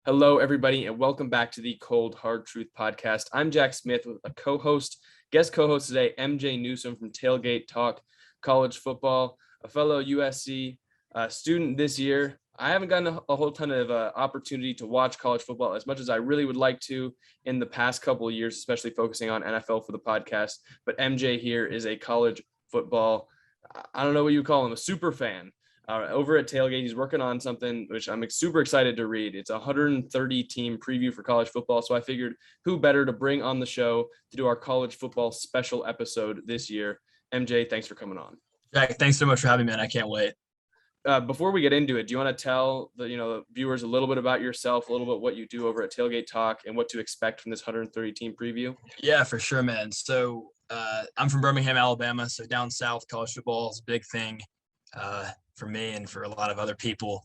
Hello, everybody, and welcome back to the Cold Hard Truth podcast. I'm Jack Smith with a guest co-host today, MJ Newsom from Tailgate Talk College Football, a fellow USC student this year. I haven't gotten a whole ton of opportunity to watch college football as much as I really would like to in the past couple of years, especially focusing on NFL for the podcast. But MJ here is a college football, I don't know what you call him, a super fan. Over at Tailgate, he's working on something which I'm super excited to read. It's a 130 team preview for college football. So I figured who better to bring on the show to do our college football special episode this year. MJ, thanks for coming on. Jack, thanks so much for having me, man. I can't wait. Before we get into it, do you want to tell the viewers a little bit about yourself, a little bit what you do over at Tailgate Talk and what to expect from this 130 team preview? Yeah, for sure, man. So I'm from Birmingham, Alabama. So down south, college football is a big thing for me and for a lot of other people.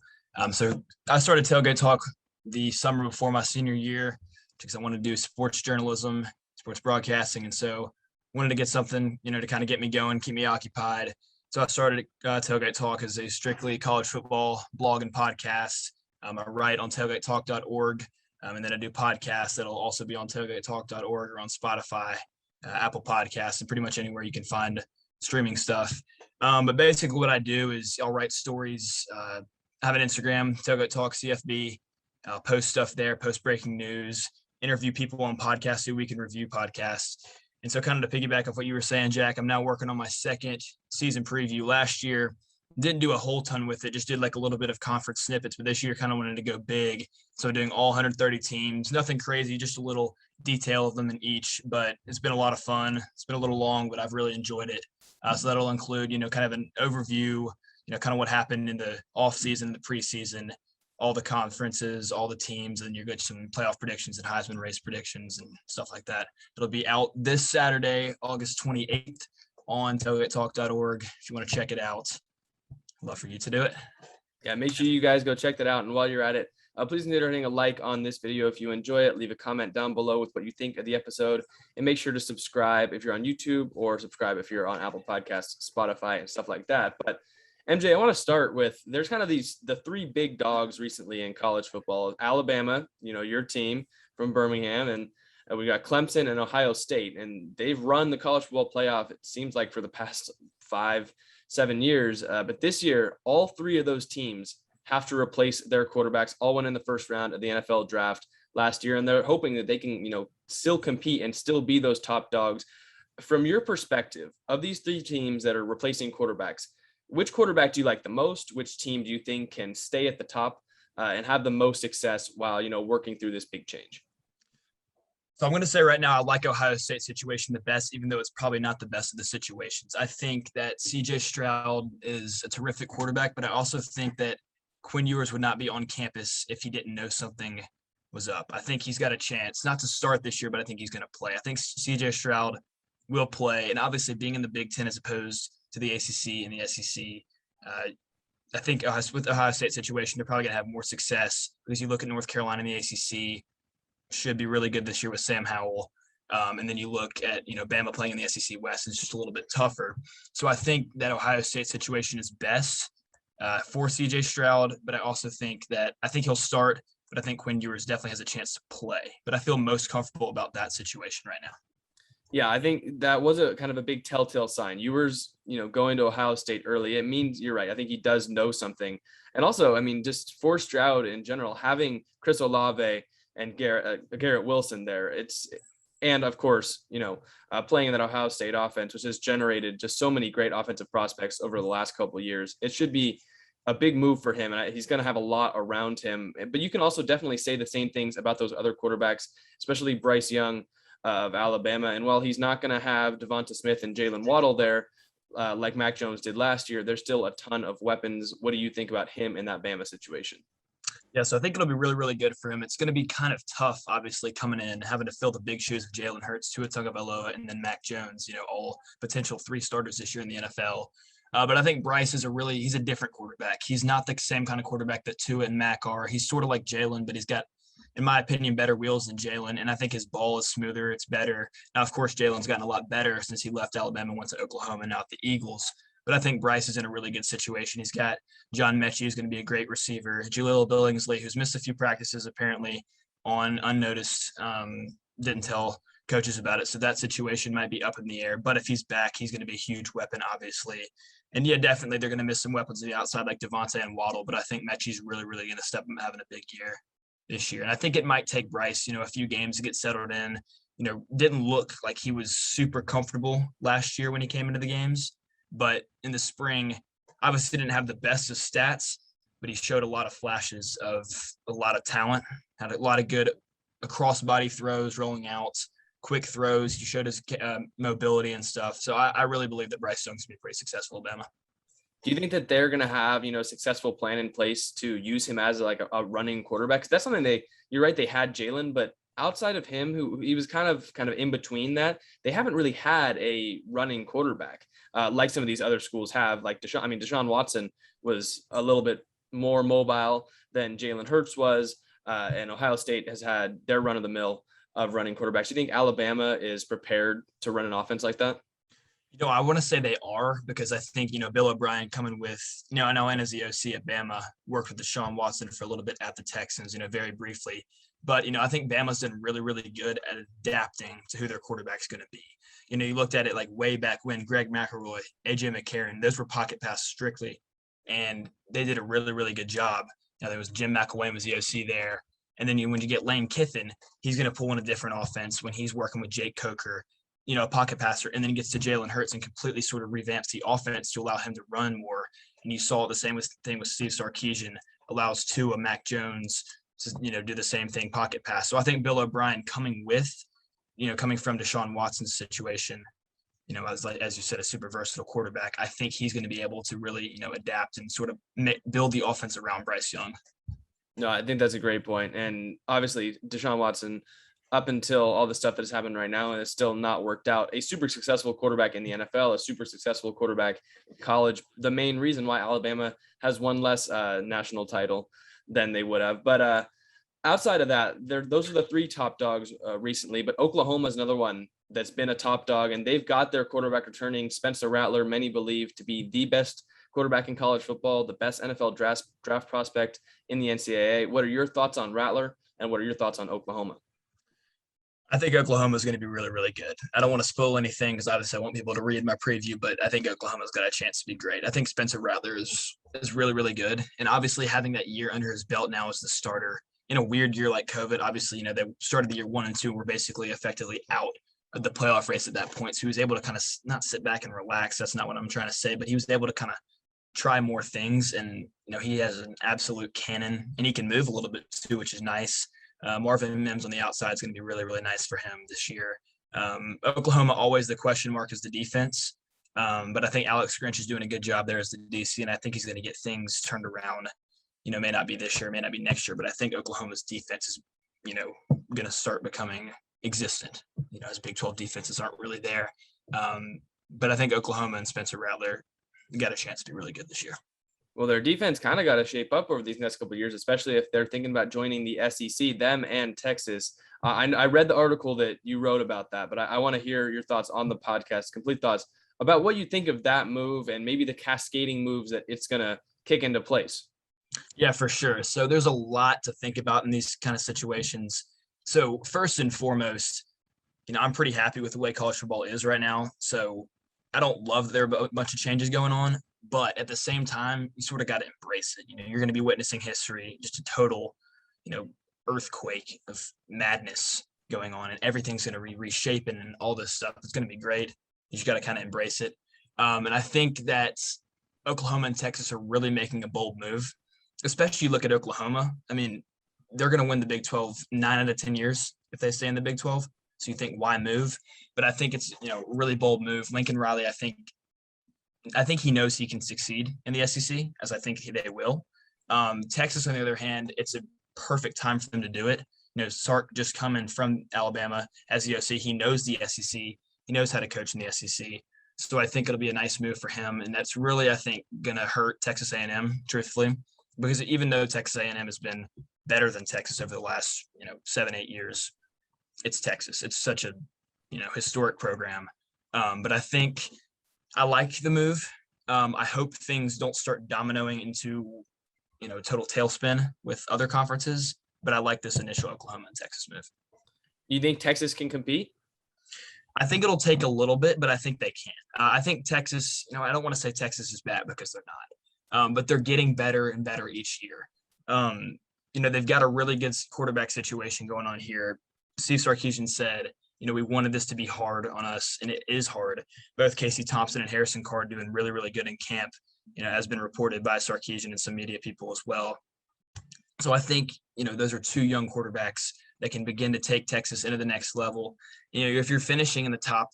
So I started Tailgate Talk the summer before my senior year because I wanted to do sports journalism, sports broadcasting. And so wanted to get something, to kind of get me going, keep me occupied. So I started Tailgate Talk as a strictly college football blog and podcast. I write on tailgatetalk.org, and then I do podcasts that'll also be on tailgatetalk.org or on Spotify, Apple Podcasts, and pretty much anywhere you can find streaming stuff. But basically what I do is I'll write stories. I have an Instagram, TailgateTalkCFB. I'll post stuff there, post breaking news, interview people on podcasts so we can review podcasts. And so kind of to piggyback off what you were saying, Jack, I'm now working on my second season preview. Last year, didn't do a whole ton with it, just did like a little bit of conference snippets, but this year kind of wanted to go big. So doing all 130 teams, nothing crazy, just a little detail of them in each, but it's been a lot of fun. It's been a little long, but I've really enjoyed it. So that'll include, kind of an overview, kind of what happened in the offseason, the preseason, all the conferences, all the teams, and you get some playoff predictions and Heisman race predictions and stuff like that. It'll be out this Saturday, August 28th on tailgatetalk.org. If you want to check it out, I'd love for you to do it. Yeah, make sure you guys go check that out. And while you're at it, please consider hitting a like on this video if you enjoy it. Leave a comment down below with what you think of the episode. And make sure to subscribe if you're on YouTube or subscribe if you're on Apple Podcasts, Spotify, and stuff like that. But MJ, I want to start with there's kind of the three big dogs recently in college football. Alabama, your team from Birmingham, and we got Clemson and Ohio State. And they've run the college football playoff, it seems like, for the past 5-7 years. But this year, all three of those teams have to replace their quarterbacks. All went in the first round of the NFL draft last year, and they're hoping that they can, still compete and still be those top dogs. From your perspective, of these three teams that are replacing quarterbacks, which quarterback do you like the most? Which team do you think can stay at the top and have the most success while, working through this big change? So I'm going to say right now, I like Ohio State's situation the best, even though it's probably not the best of the situations. I think that CJ Stroud is a terrific quarterback, but I also think that Quinn Ewers would not be on campus if he didn't know something was up. I think he's got a chance, not to start this year, but I think he's going to play. I think CJ Stroud will play. And obviously being in the Big Ten as opposed to the ACC and the SEC, I think with the Ohio State situation, they're probably going to have more success because you look at North Carolina and the ACC should be really good this year with Sam Howell. And then you look at, Bama playing in the SEC West, it's just a little bit tougher. So I think that Ohio State situation is best for CJ Stroud, but I also think he'll start, but I think Quinn Ewers definitely has a chance to play. But I feel most comfortable about that situation right now. Yeah, I think that was a kind of a big telltale sign. Ewers, going to Ohio State early, it means you're right. I think he does know something. And also, just for Stroud in general, having Chris Olave and Garrett Wilson there, and of course, playing in that Ohio State offense, which has generated just so many great offensive prospects over the last couple of years. It should be a big move for him, and he's going to have a lot around him. But you can also definitely say the same things about those other quarterbacks, especially Bryce Young of Alabama. And while he's not going to have Devonta Smith and Jalen Waddle there like Mac Jones did last year, there's still a ton of weapons. What do you think about him in that Bama situation? Yeah, so I think it'll be really, really good for him. It's going to be kind of tough, obviously, coming in, having to fill the big shoes of Jalen Hurts, Tua Tagovailoa, and then Mac Jones, all potential 3 starters this year in the NFL. But I think Bryce he's a different quarterback. He's not the same kind of quarterback that Tua and Mac are. He's sort of like Jalen, but he's got, in my opinion, better wheels than Jalen. And I think his ball is smoother. It's better. Now, of course, Jalen's gotten a lot better since he left Alabama and went to Oklahoma and now at the Eagles. But I think Bryce is in a really good situation. He's got John Mechie, who's going to be a great receiver. Jaleel Billingsley, who's missed a few practices apparently on unnoticed, didn't tell coaches about it. So that situation might be up in the air. But if he's back, he's going to be a huge weapon, obviously. And yeah, definitely they're going to miss some weapons on the outside like Devontae and Waddle. But I think Mechie's really, really going to step up having a big year this year. And I think it might take Bryce, a few games to get settled in. Didn't look like he was super comfortable last year when he came into the games. But in the spring, obviously didn't have the best of stats, but he showed a lot of flashes of a lot of talent, had a lot of good cross-body throws, rolling out, quick throws. He showed his mobility and stuff. So I really believe that Bryce Young's going to be pretty successful at Bama. Do you think that they're going to have, a successful plan in place to use him as like a running quarterback? 'Cause that's something you're right, they had Jalen, but outside of him, who he was kind of in between that, they haven't really had a running quarterback like some of these other schools have. Like Deshaun Watson was a little bit more mobile than Jalen Hurts was, and Ohio State has had their run of the mill of running quarterbacks. Do you think Alabama is prepared to run an offense like that? I want to say they are, because I think, Bill O'Brien coming with, I know N as the OC at Bama, worked with Deshaun Watson for a little bit at the Texans, very briefly. But, I think Bama's done really, really good at adapting to who their quarterback's going to be. You looked at it like way back when Greg McElroy, AJ McCarron, those were pocket passes strictly. And they did a really, really good job. There was Jim McElwain was the OC there. And then when you get Lane Kiffin, he's going to pull in a different offense when he's working with Jake Coker, a pocket passer, and then he gets to Jalen Hurts and completely sort of revamps the offense to allow him to run more. And you saw the same thing with Steve Sarkisian, allows Mac Jones to, do the same thing, pocket pass. So I think Bill O'Brien coming from Deshaun Watson's situation, as you said, a super versatile quarterback, I think he's going to be able to really, adapt and sort of build the offense around Bryce Young. No, I think that's a great point. And obviously Deshaun Watson, up until all the stuff that has happened right now, and it's still not worked out, a super successful quarterback in the NFL, a super successful quarterback in college. The main reason why Alabama has one less national title than they would have. But outside of that, those are the three top dogs recently. But Oklahoma is another one that's been a top dog, and they've got their quarterback returning, Spencer Rattler, many believe to be the best quarterback in college football, the best NFL draft prospect in the NCAA. What are your thoughts on Rattler, and what are your thoughts on Oklahoma? I think Oklahoma is going to be really, really good. I don't want to spoil anything because obviously I want people to read my preview, but I think Oklahoma's got a chance to be great. I think Spencer Rattler is really, really good. And obviously having that year under his belt now as the starter in a weird year like COVID, obviously, they started the year 1 and 2 and were basically effectively out of the playoff race at that point. So he was able to kind of not sit back and relax. That's not what I'm trying to say, but he was able to kind of try more things. And, he has an absolute cannon and he can move a little bit too, which is nice. Marvin Mims on the outside is going to be really, really nice for him this year. Oklahoma, always the question mark is the defense. But I think Alex Grinch is doing a good job there as the DC, and I think he's going to get things turned around. May not be this year, may not be next year, but I think Oklahoma's defense is, going to start becoming existent, as Big 12 defenses aren't really there. But I think Oklahoma and Spencer Rattler got a chance to be really good this year. Well, their defense kind of got to shape up over these next couple of years, especially if they're thinking about joining the SEC, them and Texas. I read the article that you wrote about that, but I want to hear your thoughts on the podcast, complete thoughts about what you think of that move and maybe the cascading moves that it's going to kick into place. Yeah, for sure. So there's a lot to think about in these kind of situations. So first and foremost, I'm pretty happy with the way college football is right now. So I don't love that there are a bunch of changes going on. But at the same time, you sort of got to embrace it. You're going to be witnessing history, just a total, earthquake of madness going on, and everything's going to be reshaping and all this stuff. It's going to be great. You just got to kind of embrace it. And I think that Oklahoma and Texas are really making a bold move, especially look at Oklahoma. I mean, they're going to win the Big 12 9 out of 10 years if they stay in the Big 12. So you think, why move? But I think it's, a really bold move. Lincoln Riley, I think he knows he can succeed in the SEC, as I think they will. Texas, on the other hand, it's a perfect time for them to do it. Sark just coming from Alabama as the OC, he knows the SEC. He knows how to coach in the SEC. So I think it'll be a nice move for him. And that's really, I think, going to hurt Texas A&M, truthfully, because even though Texas A&M has been better than Texas over the last, 7-8 years, it's Texas. It's such a, historic program. But I think I like the move. I hope things don't start dominoing into, total tailspin with other conferences, but I like this initial Oklahoma and Texas move. You think Texas can compete? I think it'll take a little bit, but I think they can. I think Texas, I don't want to say Texas is bad because they're not, but they're getting better and better each year. They've got a really good quarterback situation going on here. Steve Sarkisian said, we wanted this to be hard on us, and it is hard. Both Casey Thompson and Harrison Card doing really, really good in camp, has been reported by Sarkisian and some media people as well. So I think, those are two young quarterbacks that can begin to take Texas into the next level. If you're finishing in the top,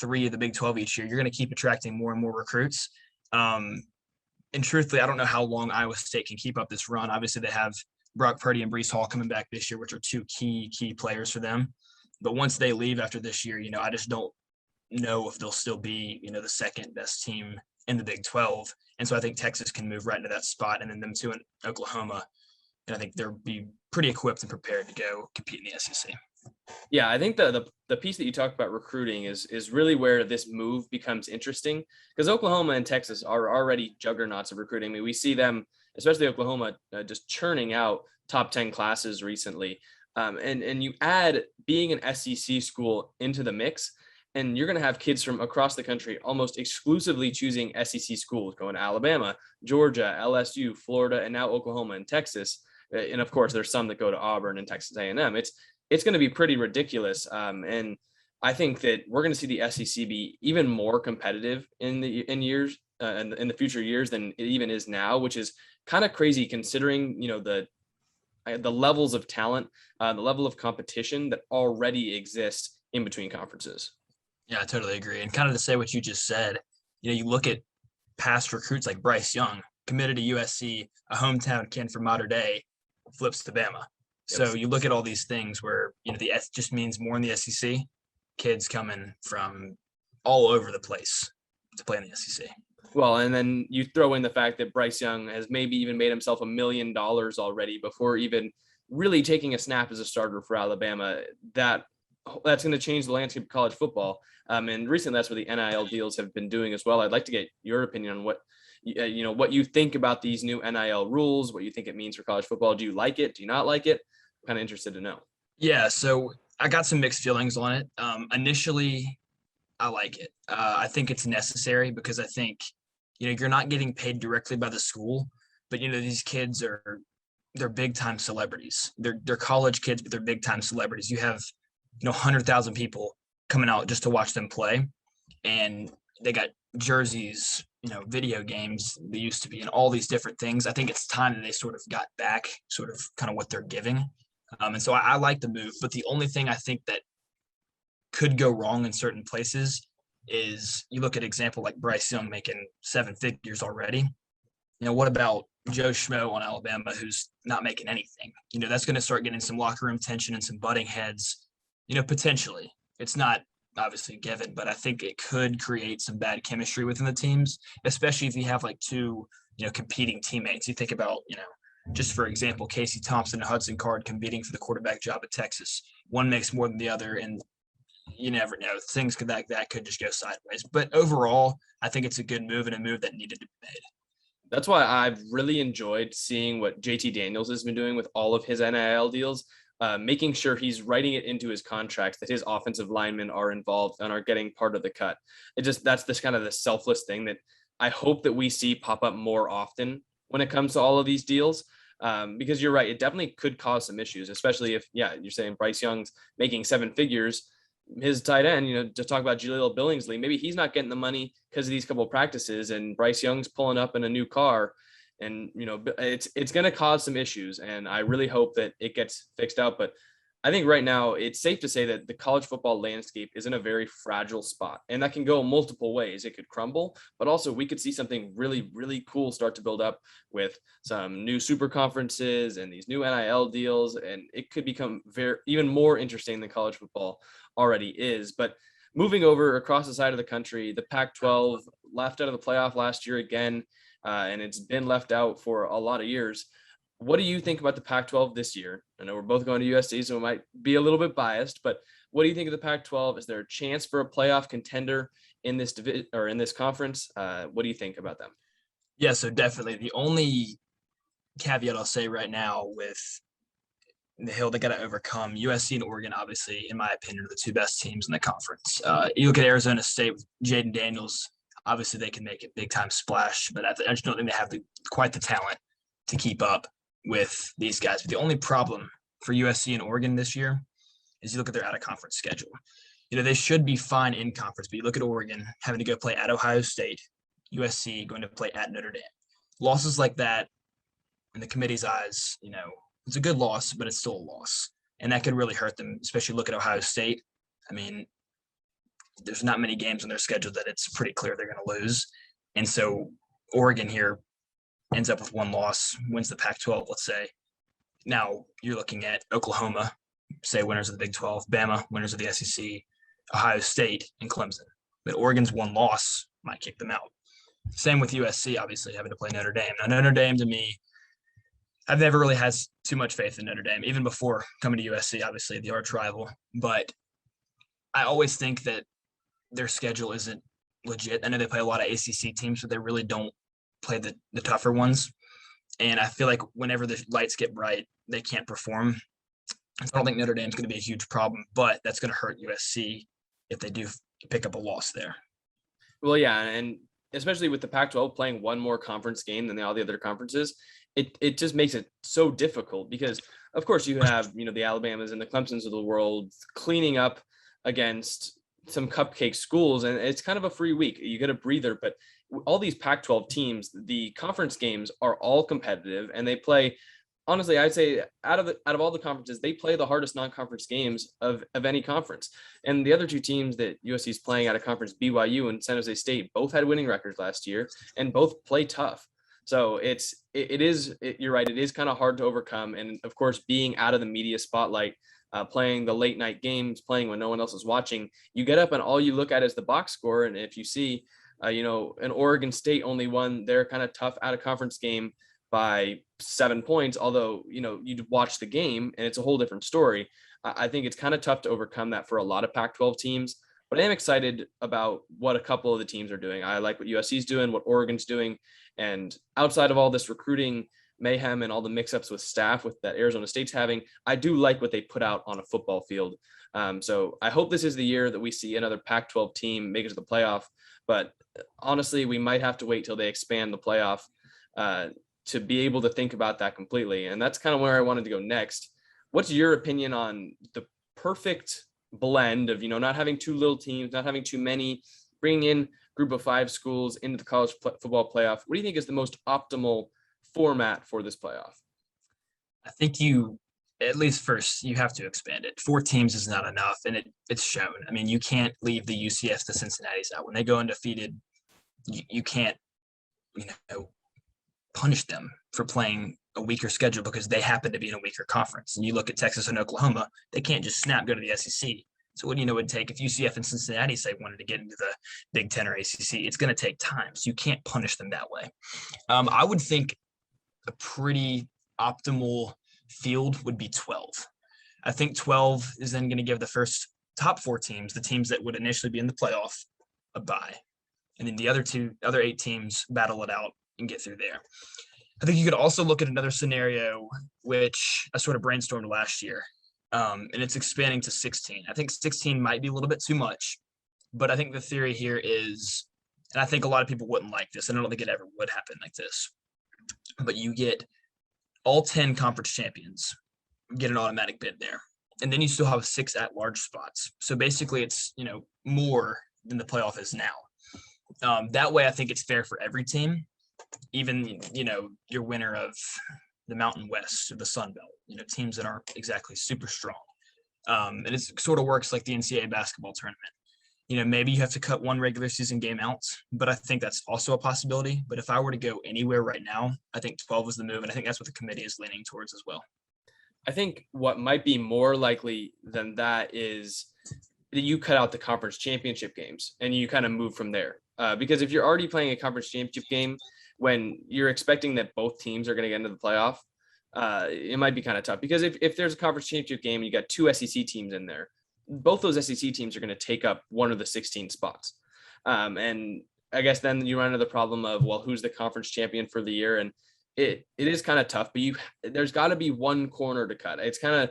3 of the Big 12 each year, you're going to keep attracting more and more recruits. And truthfully, I don't know how long Iowa State can keep up this run. Obviously, they have Brock Purdy and Breece Hall coming back this year, which are two key players for them. But once they leave after this year, I just don't know if they'll still be, the second best team in the Big 12. And so I think Texas can move right into that spot, and then them two in Oklahoma. And I think they'll be pretty equipped and prepared to go compete in the SEC. Yeah, I think the piece that you talked about recruiting is really where this move becomes interesting, because Oklahoma and Texas are already juggernauts of recruiting. I mean, we see them, especially Oklahoma, just churning out top 10 classes recently. And you add being an SEC school into the mix, and you're going to have kids from across the country almost exclusively choosing SEC schools, going to Alabama, Georgia, LSU, Florida, and now Oklahoma and Texas. And of course, there's some that go to Auburn and Texas A&M. It's going to be pretty ridiculous. And I think that we're going to see the SEC be even more competitive in the future years than it even is now, which is kind of crazy considering, the levels of talent, the level of competition that already exists in between conferences. Yeah, I totally agree. And kind of to say what you just said, you look at past recruits like Bryce Young, committed to USC, a hometown kid from Mater Dei, flips to Bama. So you look at all these things where, the S just means more in the SEC, kids coming from all over the place to play in the SEC. Well, and then you throw in the fact that Bryce Young has maybe even made himself $1 million already before even really taking a snap as a starter for Alabama. That's going to change the landscape of college football. And recently, that's what the NIL deals have been doing as well. I'd like to get your opinion on what you think about these new NIL rules, what you think it means for college football. Do you like it? Do you not like it? I'm kind of interested to know. Yeah, so I got some mixed feelings on it. Initially, I like it. I think it's necessary because I think, you're not getting paid directly by the school, but, these kids they're big time celebrities. They're college kids, but they're big time celebrities. You have, 100,000 people coming out just to watch them play, and they got jerseys, video games they used to be, and all these different things. I think it's time that they sort of got back sort of kind of what they're giving. And so I like the move, but the only thing I think that could go wrong in certain places is you look at example like Bryce Young making 7 figures already. What about Joe Schmo on Alabama who's not making anything? That's going to start getting some locker room tension and some butting heads, potentially. It's not obviously given, but I think it could create some bad chemistry within the teams, especially if you have like two, competing teammates. You think about, just for example, Casey Thompson and Hudson Card competing for the quarterback job at Texas. One makes more than the other, and you never know. Things that could just go sideways. But overall, I think it's a good move and a move that needed to be made. That's why I've really enjoyed seeing what JT Daniels has been doing with all of his NIL deals, making sure he's writing it into his contracts that his offensive linemen are involved and are getting part of the cut. That's this kind of the selfless thing that I hope that we see pop up more often when it comes to all of these deals. Because you're right, it definitely could cause some issues, especially if, you're saying Bryce Young's making 7 figures. His tight end, to talk about Jaleel Billingsley, maybe he's not getting the money because of these couple of practices, and Bryce Young's pulling up in a new car, and it's going to cause some issues, and I really hope that it gets fixed out. But I think right now it's safe to say that the college football landscape is in a very fragile spot, and that can go multiple ways. It could crumble, but also we could see something really, really cool start to build up with some new super conferences and these new NIL deals, and it could become even more interesting than college football already is. But moving over across the side of the country, the Pac-12 left out of the playoff last year again, and it's been left out for a lot of years. What do you think about the Pac-12 this year? I know we're both going to USC, so it might be a little bit biased, but what do you think of the Pac-12? Is there a chance for a playoff contender? in this division or in this conference. What do you think about them? Yeah, so definitely the only caveat I'll say right now with the hill they got to overcome, USC and Oregon, obviously, in my opinion, are the two best teams in the conference. You look at Arizona State with Jaden Daniels, obviously they can make a big time splash, but I just don't think they have quite the talent to keep up with these guys. But the only problem for USC and Oregon this year is you look at their out of conference schedule. They should be fine in conference, but you look at Oregon having to go play at Ohio State, USC going to play at Notre Dame. Losses like that, in the committee's eyes, it's a good loss, but it's still a loss. And that could really hurt them, especially look at Ohio State. I mean, there's not many games on their schedule that it's pretty clear they're going to lose. And so Oregon here ends up with one loss, wins the Pac-12, let's say. Now you're looking at Oklahoma, say winners of the Big 12, Bama, winners of the SEC, Ohio State, and Clemson. But Oregon's one loss might kick them out. Same with USC, obviously, having to play Notre Dame. Now, Notre Dame, to me, I've never really had too much faith in Notre Dame, even before coming to USC, obviously, the arch rival. But I always think that their schedule isn't legit. I know they play a lot of ACC teams, but they really don't play the tougher ones. And I feel like whenever the lights get bright, they can't perform. I don't think Notre Dame's going to be a huge problem, but that's going to hurt USC if they do pick up a loss there. Well, yeah, and especially with the Pac-12 playing one more conference game than all the other conferences, it just makes it so difficult because, of course, you have, the Alabamas and the Clemsons of the world cleaning up against some cupcake schools, and it's kind of a free week. You get a breather, but all these Pac-12 teams, the conference games are all competitive, and they play. Honestly, I'd say out of all the conferences, they play the hardest non-conference games of any conference. And the other two teams that USC is playing out of conference, BYU and San Jose State, both had winning records last year and both play tough. So you're right. It is kind of hard to overcome. And of course, being out of the media spotlight, playing the late night games, playing when no one else is watching, you get up and all you look at is the box score. And if you see, an Oregon State only won their kind of tough out of conference game by 7 points, although, you'd watch the game and it's a whole different story. I think it's kind of tough to overcome that for a lot of Pac-12 teams, but I am excited about what a couple of the teams are doing. I like what USC's doing, what Oregon's doing. And outside of all this recruiting mayhem and all the mix-ups with staff that Arizona State's having, I do like what they put out on a football field. So I hope this is the year that we see another Pac-12 team make it to the playoff. But honestly, we might have to wait till they expand the playoff to be able to think about that completely. And that's kind of where I wanted to go next. What's your opinion on the perfect blend of, not having too little teams, not having too many, bringing in group of 5 schools into the college football playoff? What do you think is the most optimal format for this playoff? I think at least first, you have to expand it. 4 teams is not enough, and it's shown. I mean, you can't leave the UCFs, the Cincinnati's out. When they go undefeated, you can't, punish them for playing a weaker schedule because they happen to be in a weaker conference. And you look at Texas and Oklahoma, they can't just go to the SEC. So what do you know it would take if UCF and Cincinnati say wanted to get into the Big Ten or ACC? It's going to take time. So you can't punish them that way. I would think a pretty optimal field would be 12. I think 12 is then going to give the first top 4 teams, the teams that would initially be in the playoff, a bye. And then the other 8 teams battle it out and get through there. I think you could also look at another scenario, which I sort of brainstormed last year, and it's expanding to 16. I think 16 might be a little bit too much, but I think the theory here is, and I think a lot of people wouldn't like this, and I don't think it ever would happen like this, but you get all 10 conference champions get an automatic bid there. And then you still have 6 at-large spots. So basically it's, more than the playoff is now. That way I think it's fair for every team, even, your winner of the Mountain West or the Sun Belt, teams that aren't exactly super strong. And it sort of works like the NCAA basketball tournament. Maybe you have to cut one regular season game out, but I think that's also a possibility. But if I were to go anywhere right now, I think 12 was the move. And I think that's what the committee is leaning towards as well. I think what might be more likely than that is that you cut out the conference championship games and you kind of move from there. Because if you're already playing a conference championship game when you're expecting that both teams are going to get into the playoff, it might be kind of tough. Because if there's a conference championship game and you got 2 SEC teams in there, both those SEC teams are going to take up one of the 16 spots. And I guess then you run into the problem of, well, who's the conference champion for the year? And it is kind of tough, but there's got to be one corner to cut. It's kind of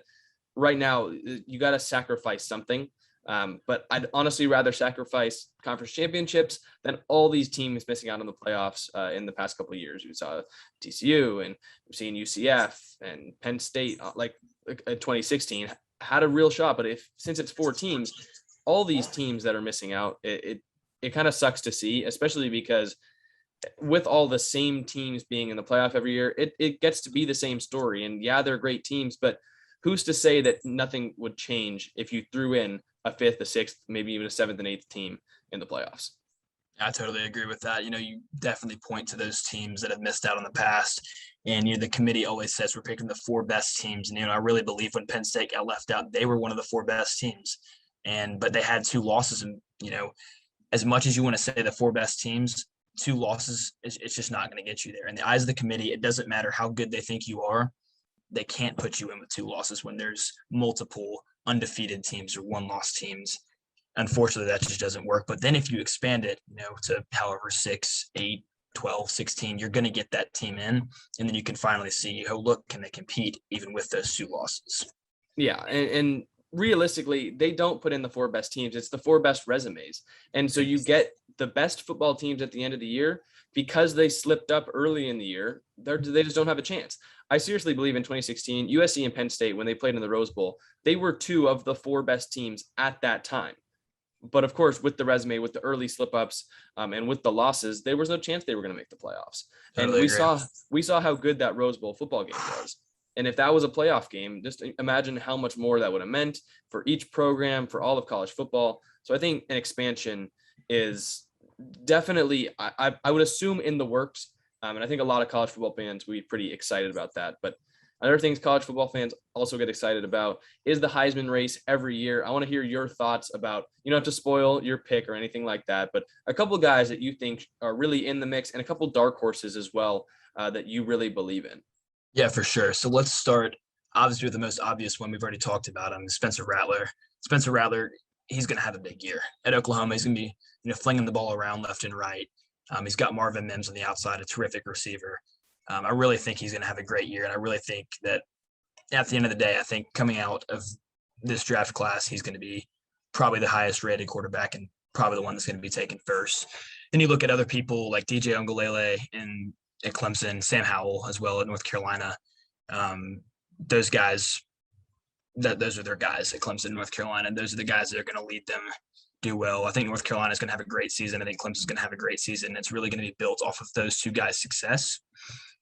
right now, you got to sacrifice something. But I'd honestly rather sacrifice conference championships than all these teams missing out on the playoffs in the past couple of years. We saw TCU, and we've seen UCF and Penn State, like 2016, had a real shot. But since it's 4 teams, all these teams that are missing out, it kind of sucks to see, especially because with all the same teams being in the playoff every year, it gets to be the same story. And yeah, they're great teams, but who's to say that nothing would change if you threw in a 5th, a 6th, maybe even a 7th and 8th team in the playoffs? I totally agree with that. You definitely point to those teams that have missed out in the past. And the committee always says we're picking the 4 best teams. And I really believe when Penn State got left out, they were one of the 4 best teams. But they had 2 losses. And as much as you want to say the 4 best teams, 2 losses, it's just not going to get you there. In the eyes of the committee, it doesn't matter how good they think you are. They can't put you in with 2 losses when there's multiple undefeated teams or 1-loss teams. Unfortunately, that just doesn't work. But then if you expand it, to however 6, 8, 12, 16, you're going to get that team in. And then you can finally see, look, can they compete even with those 2 losses? Yeah. And realistically, they don't put in the 4 best teams. It's the 4 best resumes. And so you get the best football teams at the end of the year because they slipped up early in the year. They just don't have a chance. I seriously believe in 2016, USC and Penn State, when they played in the Rose Bowl, they were 2 of the 4 best teams at that time. But of course, with the resume, with the early slip ups, and with the losses, there was no chance they were going to make the playoffs. Totally and we saw how good that Rose Bowl football game was. And if that was a playoff game, just imagine how much more that would have meant for each program, for all of college football. So I think an expansion is definitely, I would assume, in the works. And I think a lot of college football fans will be pretty excited about that. But other things college football fans also get excited about is the Heisman race every year. I want to hear your thoughts about, you don't have to spoil your pick or anything like that, but a couple of guys that you think are really in the mix and a couple dark horses as well that you really believe in. Yeah, for sure. So let's start obviously with the most obvious one we've already talked about, Spencer Rattler. Spencer Rattler, he's going to have a big year at Oklahoma. He's going to be, flinging the ball around left and right. He's got Marvin Mims on the outside, a terrific receiver. I really think he's going to have a great year. And I really think that at the end of the day, I think coming out of this draft class, he's going to be probably the highest rated quarterback and probably the one that's going to be taken first. Then you look at other people like DJ Ungulele at Clemson, Sam Howell as well at North Carolina. Those guys, those are their guys at Clemson, North Carolina. Those are the guys that are going to lead them do well. I think North Carolina is going to have a great season. I think Clemson's going to have a great season. It's really going to be built off of those 2 guys' success.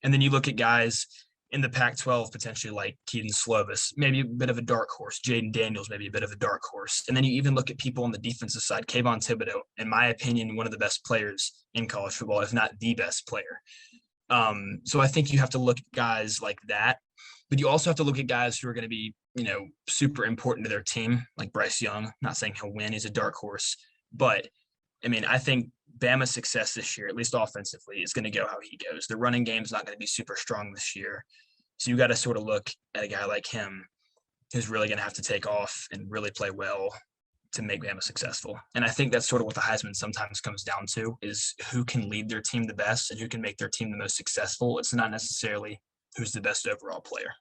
And then you look at guys in the Pac-12 potentially like Keaton Slovis, maybe a bit of a dark horse. Jaden Daniels, maybe a bit of a dark horse. And then you even look at people on the defensive side. Kayvon Thibodeau, in my opinion, one of the best players in college football, if not the best player. So I think you have to look at guys like that. But you also have to look at guys who are going to be, super important to their team, like Bryce Young. Not saying he'll win. He's a dark horse. But, I think Bama's success this year, at least offensively, is going to go how he goes. The running game is not going to be super strong this year. So you got to sort of look at a guy like him who's really going to have to take off and really play well to make Bama successful. And I think that's sort of what the Heisman sometimes comes down to, is who can lead their team the best and who can make their team the most successful. It's not necessarily who's the best overall player.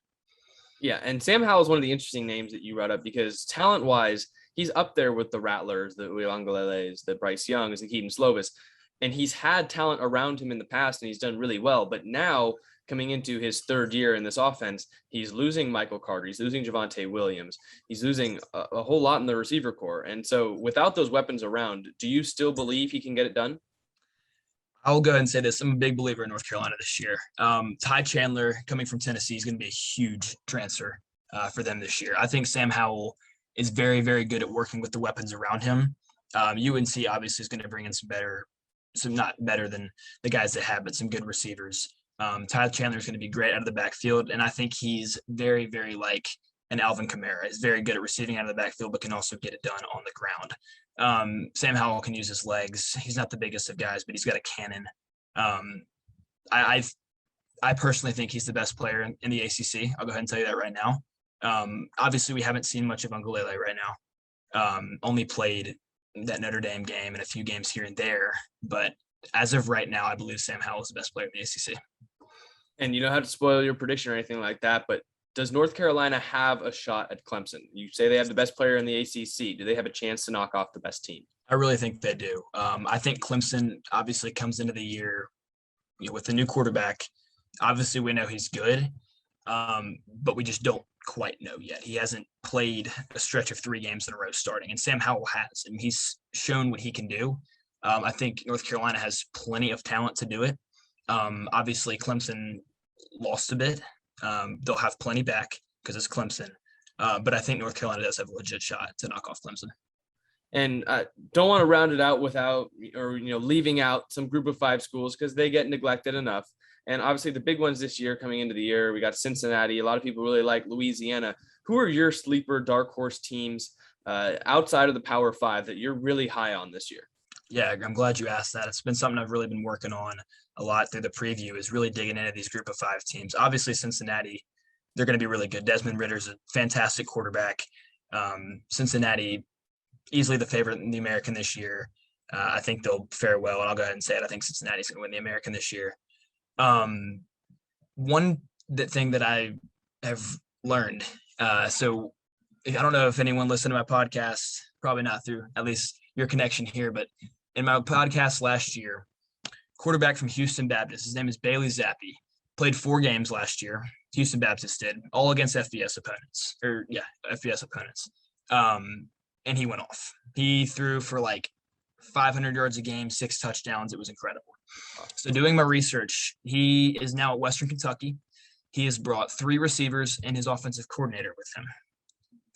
Yeah, and Sam Howell is one of the interesting names that you brought up because talent-wise, he's up there with the Rattlers, the Uiagaleles, the Bryce Youngs, and Keaton Slovis. And he's had talent around him in the past, and he's done really well. But now, coming into his 3rd year in this offense, he's losing Michael Carter. He's losing Javonte Williams. He's losing a whole lot in the receiver core. And so without those weapons around, do you still believe he can get it done? I'll go ahead and say this. I'm a big believer in North Carolina this year. Ty Chandler, coming from Tennessee, is going to be a huge transfer for them this year. I think Sam Howell is very, very good at working with the weapons around him. UNC obviously is going to bring in some not better than the guys they have, but some good receivers. Ty Chandler is going to be great out of the backfield, and I think he's very, very like an Alvin Kamara. He's very good at receiving out of the backfield, but can also get it done on the ground. Sam Howell can use his legs. He's not the biggest of guys, but he's got a cannon. I personally think he's the best player in the ACC. I'll go ahead and tell you that right now. Obviously, we haven't seen much of Ungulele right now. Only played that Notre Dame game and a few games here and there. But as of right now, I believe Sam Howell is the best player in the ACC. And you don't have to spoil your prediction or anything like that, but does North Carolina have a shot at Clemson? You say they have the best player in the ACC. Do they have a chance to knock off the best team? I really think they do. I think Clemson obviously comes into the year with a new quarterback. Obviously, we know he's good, but we just don't quite know yet. He hasn't played a stretch of 3 games in a row starting, and Sam Howell has, and he's shown what he can do. I think North Carolina has plenty of talent to do it. Obviously, Clemson lost a bit. They'll have plenty back because it's Clemson. But I think North Carolina does have a legit shot to knock off Clemson. And don't want to round it out without, or, leaving out some group of 5 schools because they get neglected enough. And obviously the big ones this year coming into the year, we got Cincinnati. A lot of people really like Louisiana. Who are your sleeper dark horse teams outside of the Power 5 that you're really high on this year? Yeah, I'm glad you asked that. It's been something I've really been working on a lot through the preview, is really digging into these group of 5 teams. Obviously, Cincinnati, they're going to be really good. Desmond Ritter's a fantastic quarterback. Cincinnati, easily the favorite in the American this year. I think they'll fare well, and I'll go ahead and say it. I think Cincinnati's going to win the American this year. One thing that I have learned, so I don't know if anyone listened to my podcast, probably not through at least your connection here, but in my podcast last year, quarterback from Houston Baptist, his name is Bailey Zappi, played 4 games last year. Houston Baptist did, all against FBS opponents. And he went off. He threw for like 500 yards a game, 6 touchdowns. It was incredible. So doing my research, he is now at Western Kentucky. He has brought 3 receivers and his offensive coordinator with him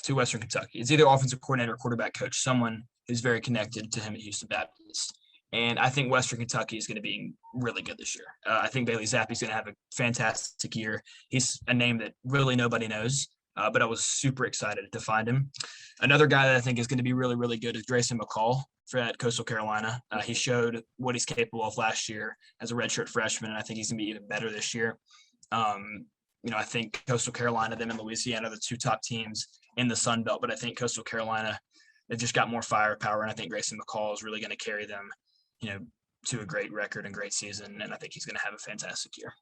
to Western Kentucky. It's either offensive coordinator or quarterback coach, someone who's very connected to him at Houston Baptist. And I think Western Kentucky is going to be really good this year. I think Bailey Zappi is going to have a fantastic year. He's a name that really nobody knows, but I was super excited to find him. Another guy that I think is going to be really, really good is Grayson McCall at Coastal Carolina. He showed what he's capable of last year as a redshirt freshman, and I think he's going to be even better this year. I think Coastal Carolina, them and Louisiana are the 2 top teams in the Sun Belt, but I think Coastal Carolina, they've just got more firepower, and I think Grayson McCall is really going to carry them, to a great record and great season, and I think he's going to have a fantastic year.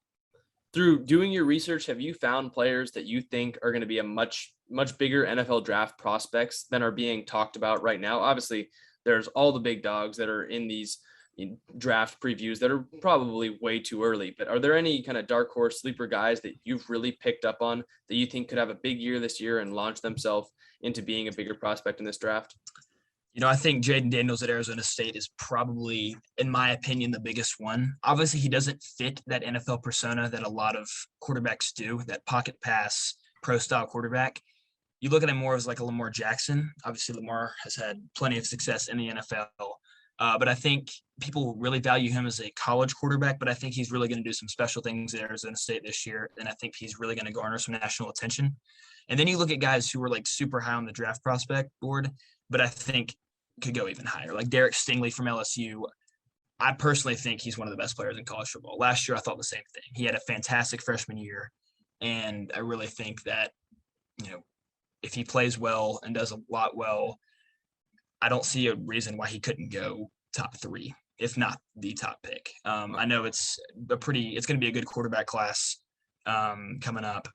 Through doing your research, have you found players that you think are going to be a much, much bigger NFL draft prospects than are being talked about right now? Obviously, there's all the big dogs that are in these draft previews that are probably way too early, but are there any kind of dark horse sleeper guys that you've really picked up on that you think could have a big year this year and launch themselves into being a bigger prospect in this draft? I think Jaden Daniels at Arizona State is probably, in my opinion, the biggest one. Obviously, he doesn't fit that NFL persona that a lot of quarterbacks do, that pocket pass, pro-style quarterback. You look at him more as like a Lamar Jackson. Obviously, Lamar has had plenty of success in the NFL. But I think people really value him as a college quarterback, but I think he's really going to do some special things at Arizona State this year, and I think he's really going to garner some national attention. And then you look at guys who were like super high on the draft prospect board, but I think could go even higher, like Derek Stingley from LSU. I personally think he's one of the best players in college football. Last year, I thought the same thing. He had a fantastic freshman year, and I really think that, if he plays well and does a lot well, I don't see a reason why he couldn't go top 3, if not the top pick. I know it's going to be a good quarterback class coming up,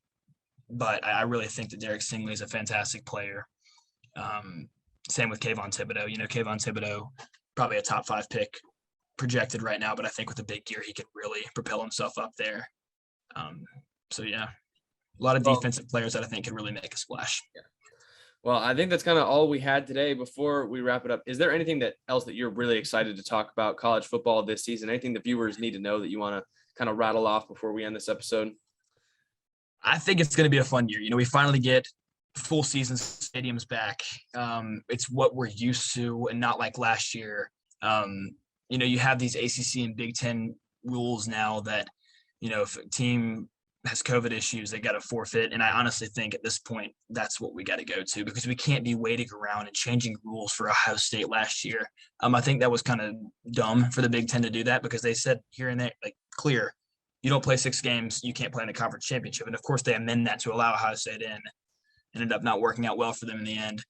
but I really think that Derek Stingley is a fantastic player. Same with Kayvon Thibodeau. Kayvon Thibodeau, probably a top 5 pick projected right now, but I think with a big year, he could really propel himself up there. A lot of defensive players that I think could really make a splash. Yeah. Well, I think that's kind of all we had today. Before we wrap it up, is there anything else that you're really excited to talk about college football this season? Anything the viewers need to know that you want to kind of rattle off before we end this episode? I think it's going to be a fun year. We finally get full season stadiums back. It's what we're used to, and not like last year. You have these ACC and Big Ten rules now that, if a team has COVID issues, they got to forfeit. And I honestly think at this point, that's what we got to go to, because we can't be waiting around and changing rules for Ohio State last year. I think that was kind of dumb for the Big Ten to do that, because they said here and there, like, clear, you don't play 6 games, you can't play in the conference championship. And of course they amend that to allow Ohio State in. Ended up not working out well for them in the end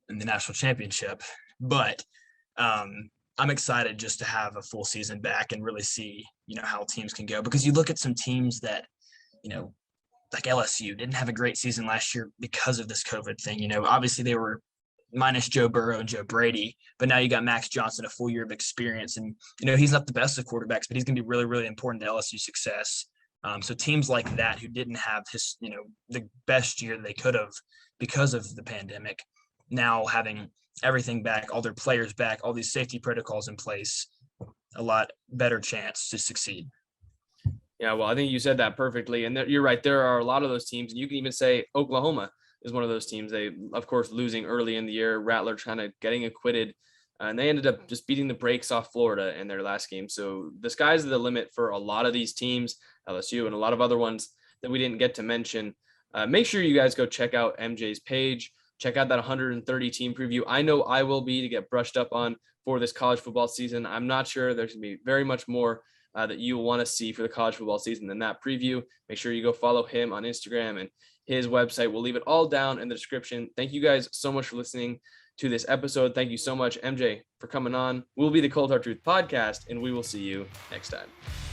in the national championship. But I'm excited just to have a full season back and really see, how teams can go, because you look at some teams that, like LSU didn't have a great season last year because of this COVID thing. Obviously they were minus Joe Burrow and Joe Brady, but now you got Max Johnson, a full year of experience. And, he's not the best of quarterbacks, but he's going to be really, really important to LSU's success. So teams like that who didn't have his, the best year they could have because of the pandemic, now having everything back, all their players back, all these safety protocols in place, a lot better chance to succeed. Yeah, well, I think you said that perfectly. And you're right. There are a lot of those teams. And you can even say Oklahoma is one of those teams. They, of course, losing early in the year, Rattler kind of getting acquitted. And they ended up just beating the brakes off Florida in their last game. So the sky's the limit for a lot of these teams, LSU and a lot of other ones that we didn't get to mention. Make sure you guys go check out MJ's page. Check out that 130 team preview. I know I will be to get brushed up on for this college football season. I'm not sure there's going to be very much more that you want to see for the college football season than that preview. Make sure you go follow him on Instagram and his website. We'll leave it all down in the description. Thank you guys so much for listening to this episode. Thank you so much, MJ, for coming on. We'll be the Cold Hard Truth Podcast, and we will see you next time.